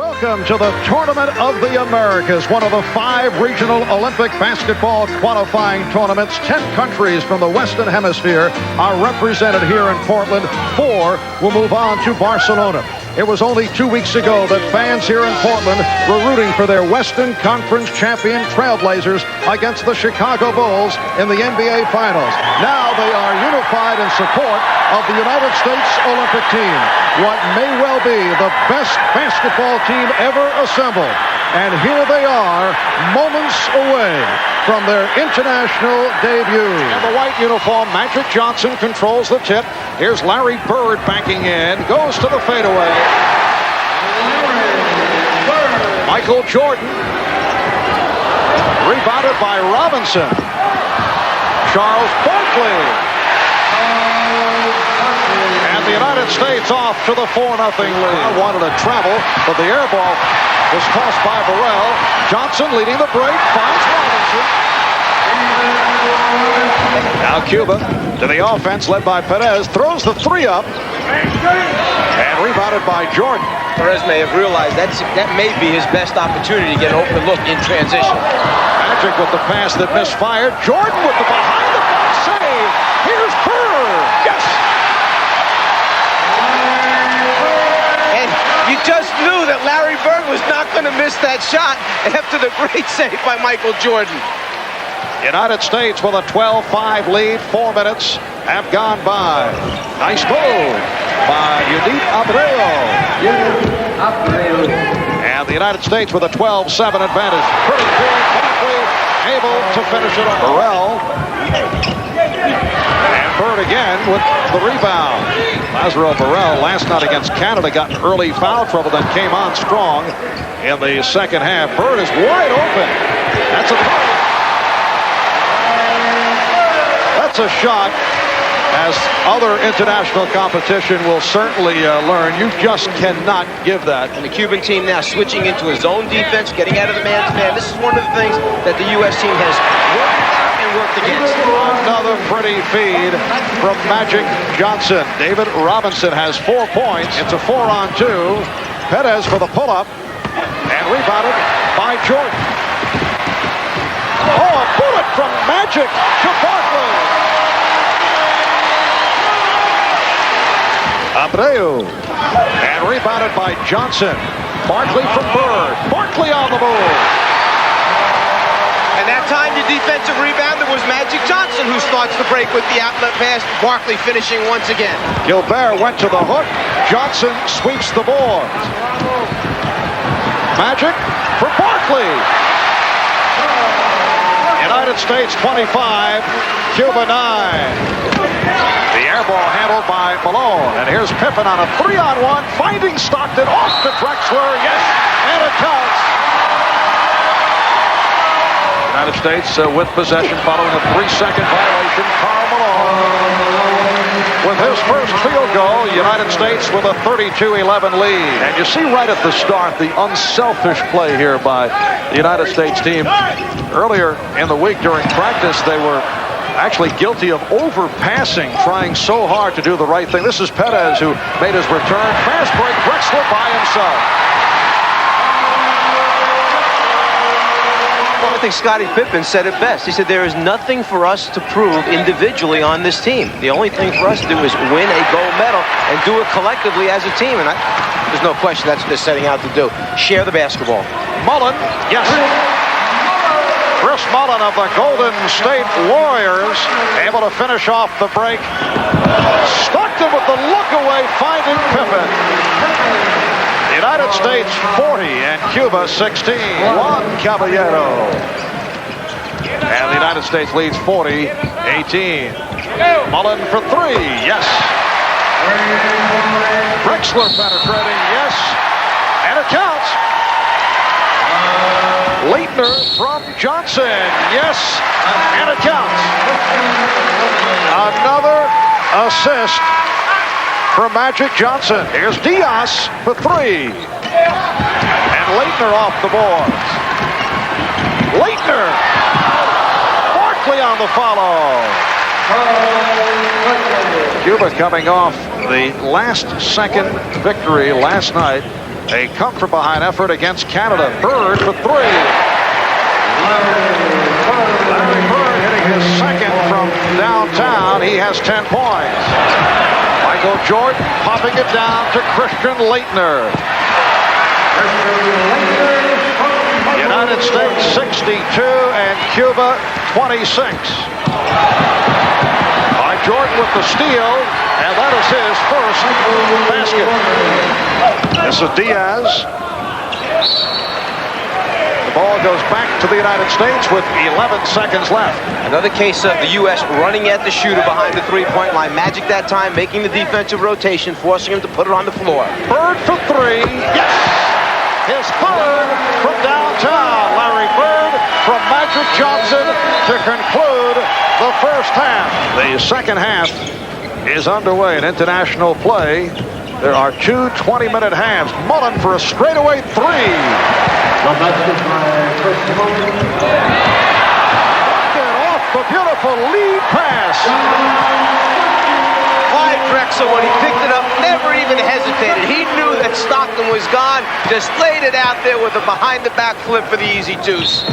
Welcome to the Tournament of the Americas, one of the 5 regional Olympic basketball qualifying tournaments. 10 countries from the Western Hemisphere are represented here in Portland. 4 will move on to Barcelona. It was only 2 weeks ago that fans here in Portland were rooting for their Western Conference champion Trailblazers against the Chicago Bulls in the NBA Finals. Now they are unified in support of the United States Olympic team, what may well be the best basketball team ever assembled. And here they are, moments away from their international debut. In the white uniform, Magic Johnson controls the tip. Here's Larry Bird backing in, goes to the fadeaway. Michael Jordan, rebounded by Robinson. Charles Barkley. And the United States off to the 4-0 lead. Wanted to travel, but the air ball was tossed by Burrell. Johnson leading the break, finds Robinson. Now Cuba to the offense, led by Perez, throws the 3 up, and rebounded by Jordan. Perez may have realized that may be his best opportunity to get an open look in transition. Magic with the pass that misfired. Jordan with the behind-the-back save. Here's Bird. Yes! And you just knew that Larry Bird was not going to miss that shot after the great save by Michael Jordan. United States with a 12-5 lead. 4 minutes have gone by. Nice move by Yudit Abreu. And the United States with a 12-7 advantage. Pretty good. Barkley able to finish it on Burrell. And Bird again with the rebound. Lazaro Burrell last night against Canada got in early foul trouble, then came on strong in the second half. Bird is wide open. That's a shot, as other international competition will certainly learn. You just cannot give that. And the Cuban team now switching into a zone defense, getting out of the man-to-man. This is one of the things that the U.S. team has worked out and worked against. Another pretty feed from Magic Johnson. David Robinson has 4 points. It's a 4-on-2. Perez for the pull-up, and rebounded by Jordan. Oh, a bullet from Magic to Barkley. Abreu, and rebounded by Johnson. Barkley from Bird. Barkley on the move. And that time the defensive rebounder was Magic Johnson, who starts the break with the outlet pass. Barkley finishing once again. Gilbert went to the hook. Johnson sweeps the board. Magic for Barkley. United States 25, Cuba 9. The air ball handled by Malone. And here's Pippen on a 3-on-1, finding Stockton, off to Drexler. Yes, and it counts. United States with possession following a 3-second violation. Karl Malone with his first field goal. United States with a 32-11 lead. And you see right at the start the unselfish play here by the United States team. Earlier in the week during practice, they were actually guilty of overpassing, trying so hard to do the right thing. This is Perez who made his return. Fast break, Drexler by himself. Well, I think Scottie Pippen said it best. He said there is nothing for us to prove individually on this team. The only thing for us to do is win a gold medal and do it collectively as a team. And there's no question that's what they're setting out to do. Share the basketball. Mullen, yes. Chris Mullen of the Golden State Warriors able to finish off the break. Stockton with the look away, finding Pippen. The United States 40 and Cuba 16. Juan Caballero. And the United States leads 40-18. Mullen for 3, yes. Drexler penetrating, yes. And it counts. Leitner from Johnson, yes, and it counts. Another assist from Magic Johnson. Here's Diaz for 3. And Leitner off the boards. Leitner. Barkley on the follow. Cuba coming off the last second victory last night A come-from-behind effort against Canada. Bird for three. Larry Bird hitting his second from downtown. He has 10 points. Michael Jordan popping it down to Christian Laettner. United States 62 and Cuba 26. By Jordan with the steal, and that is his first basket. This is Diaz. The ball goes back to the United States with 11 seconds left. Another case of the U.S. running at the shooter behind the three-point line. Magic that time, making the defensive rotation, forcing him to put it on the floor. Bird for three. Yes! His third from downtown. Larry Bird from Magic Johnson to conclude the first half. The second half is underway in international play. There are two 20-minute halves. Mullen for a straightaway three. Off the beautiful lead pass. Clyde Drexler, when he picked it up, never even hesitated. He knew that Stockton was gone. Just laid it out there with a behind-the-back flip for the easy deuce.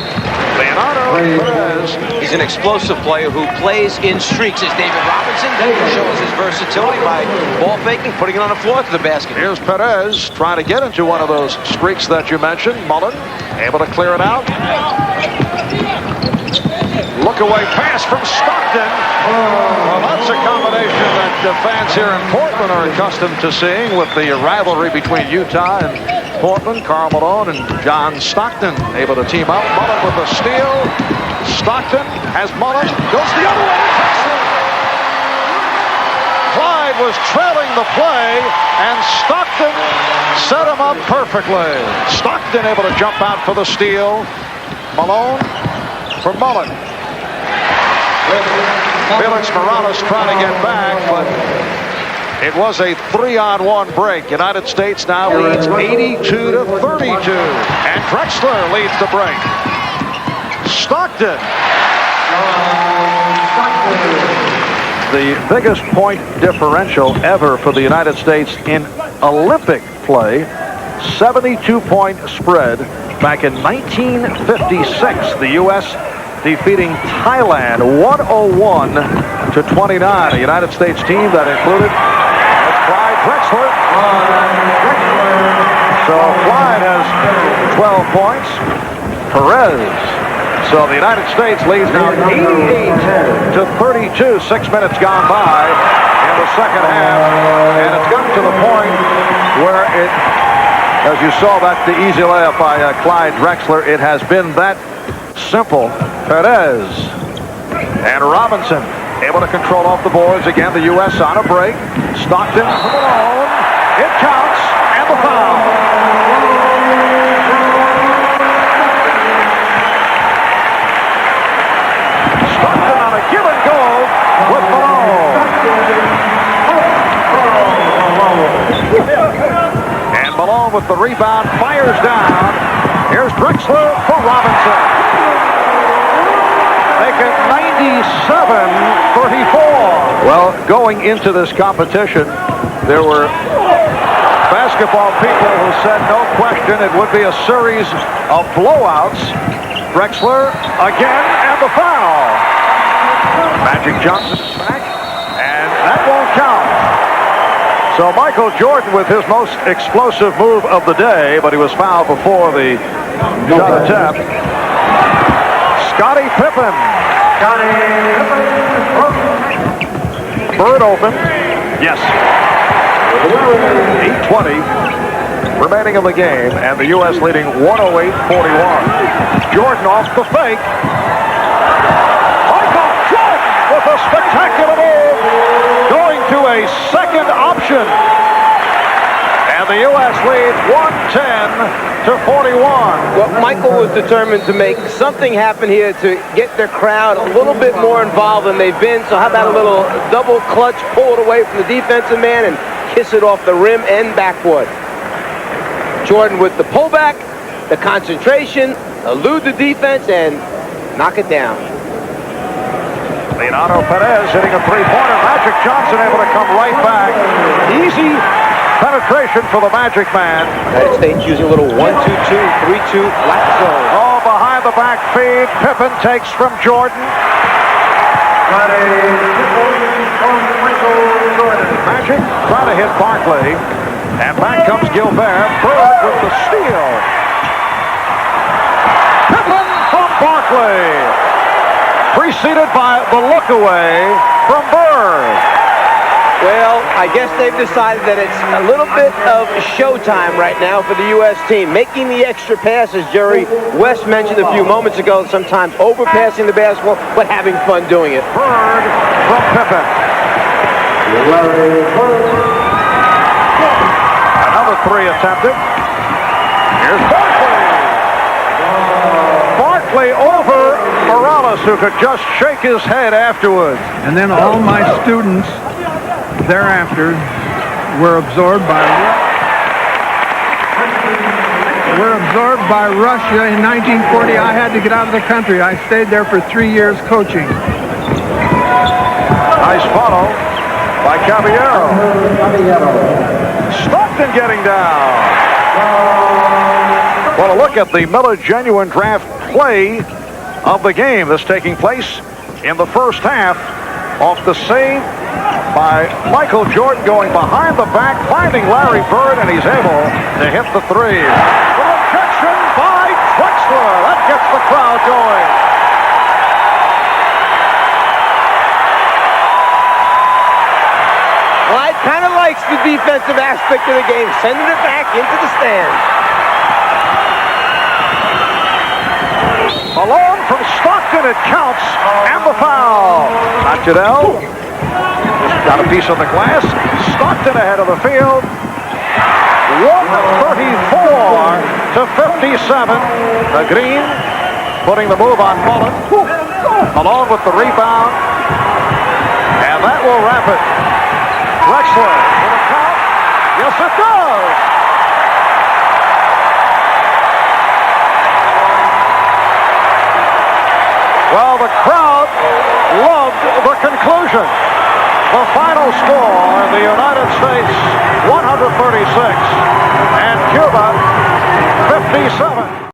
Leonardo Perez. He's an explosive player who plays in streaks, as David Robinson shows his versatility by ball faking, putting it on the floor to the basket. Here's Perez trying to get into one of those streaks that you mentioned. Mullen able to clear it out. Look away pass from Stockton. Well, that's a combination that the fans here in Portland are accustomed to seeing with the rivalry between Utah and Portland. Karl Malone and John Stockton able to team up. Mullen with a steal. Stockton has Mullen. Goes the other way. Clyde was trailing the play, and Stockton set him up perfectly. Stockton able to jump out for the steal. Malone for Mullen. Felix Morales trying to get back, but it was a 3-on-1 break. United States now leads 82 to 32, and Drexler leads the break. Stockton. The biggest point differential ever for the United States in Olympic play. 72-point spread back in 1956. The U.S. defeating Thailand 101 to 29. A United States team that included Clyde Drexler. So Clyde has 12 points. Perez. So the United States leads now 88 to 32. 6 minutes gone by in the second half, and it's gotten to the point where it, as you saw, that's the easy layup by Clyde Drexler. It has been that simple. Perez and Robinson able to control off the boards again. The U.S. on a break. Stockton alone. It counts, and the foul. Stockton on a give and go with Malone. And Malone with the rebound fires down. Here's Drexler for Robinson. Make it 97-34. Well, going into this competition, there were basketball people who said no question it would be a series of blowouts. Drexler again, and the foul. Magic Johnson back, and that won't count. So Michael Jordan with his most explosive move of the day, but he was fouled before the shot attempt. Scottie Pippen. Bird open. Yes. 8:20 remaining in the game, and the U.S. leading 108-41. Jordan off the fake. Michael Jordan with a spectacular move, going to a second option. And the U.S. leads 110-41. Well, Michael was determined to make something happen here to get their crowd a little bit more involved than they've been. So how about a little double clutch, pull it away from the defensive man and kiss it off the rim and backboard. Jordan with the pullback, the concentration, elude the defense, and knock it down. Leonardo Perez hitting a three-pointer. Magic Johnson able to come right back. Easy Penetration for the Magic Man. United States using a little 1-2-2, 3-2 flat zone. Oh, behind the back feed. Pippen takes from Jordan. Magic trying to hit Barkley. And back comes Gilbert. Bird with the steal. Pippen from Barkley. Preceded by the look away from Bird. Well, I guess they've decided that it's a little bit of showtime right now for the U.S. team. Making the extra passes, Jerry. West mentioned a few moments ago, sometimes overpassing the basketball, but having fun doing it. Bird from Pippen. Another three attempted. Here's Barkley. Barkley over Morales, who could just shake his head afterwards. And then all my students thereafter were absorbed by Russia in 1940. I had to get out of the country. I stayed there for 3 years coaching. Nice follow by Caballero. Stockton getting down. Well, a look at the Miller Genuine Draft play of the game. This taking place in the first half off the save by Michael Jordan, going behind the back, finding Larry Bird, and he's able to hit the three. The rejection by Drexler. That gets the crowd going. Clyde kind of likes the defensive aspect of the game, sending it back into the stands. Alone from Stockton, it counts, and the foul. Not Goodell. Just got a piece of the glass. Stockton ahead of the field. 134 to 57. The Green putting the move on Mullen. Along with the rebound. And that will wrap it. Drexler with a count. Yes, it does. Well, the crowd loved the conclusion. The final score, the United States 136 and Cuba 57.